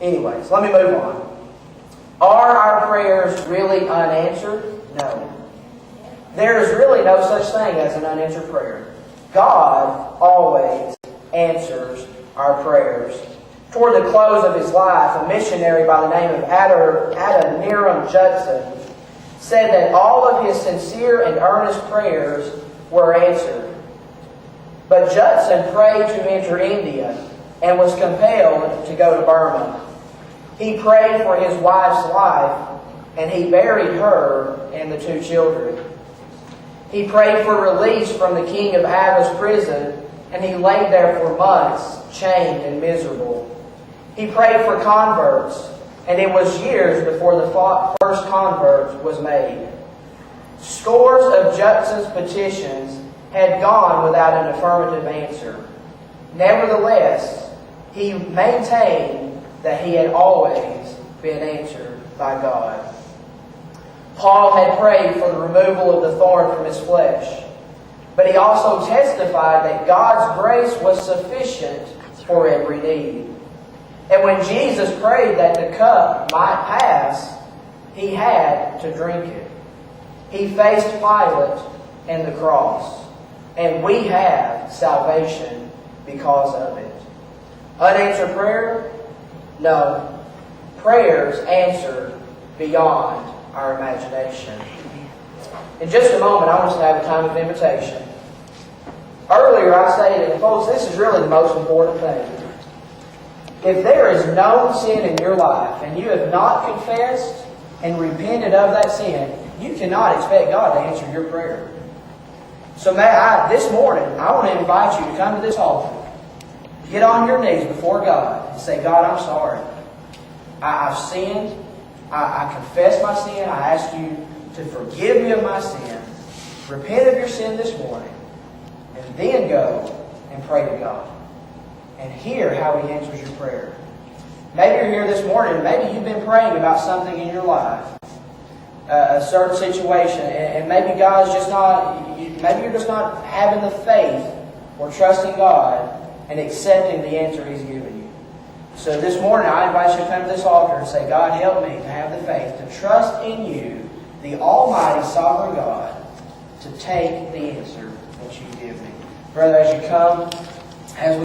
Anyways, let me move on. Are our prayers really unanswered? No. There is really no such thing as an unanswered prayer. God always answers our prayers. Toward the close of his life, a missionary by the name of Adoniram Judson said that all of his sincere and earnest prayers were answered. But Judson prayed to enter India and was compelled to go to Burma. He prayed for his wife's life, and he buried her and the 2 children. He prayed for release from the king of Ava's prison, and he laid there for months, chained and miserable. He prayed for converts, and it was years before the first convert was made. Scores of Judson's petitions had gone without an affirmative answer. Nevertheless, he maintained that he had always been answered by God. Paul had prayed for the removal of the thorn from his flesh, but he also testified that God's grace was sufficient for every need. And when Jesus prayed that the cup might pass, he had to drink it. He faced Pilate and the cross, and we have salvation because of it. Unanswered prayer? No. Prayers answered beyond our imagination. In just a moment, I want us to have a time of invitation. Earlier I stated, and folks, this is really the most important thing. If there is known sin in your life and you have not confessed and repented of that sin, you cannot expect God to answer your prayer. So this morning, I want to invite you to come to this altar. Get on your knees before God and say, God, I'm sorry. I've sinned. I confess my sin. I ask you to forgive me of my sin. Repent of your sin this morning. And then go and pray to God. And hear how He answers your prayer. Maybe you're here this morning. Maybe you've been praying about something in your life. A certain situation. And maybe God is just not... Maybe you're just not having the faith or trusting God and accepting the answer He's given you. So this morning, I invite you to come to this altar and say, God, help me to have the faith to trust in you, the Almighty Sovereign God, to take the answer that you give me. Brother, as you come, as we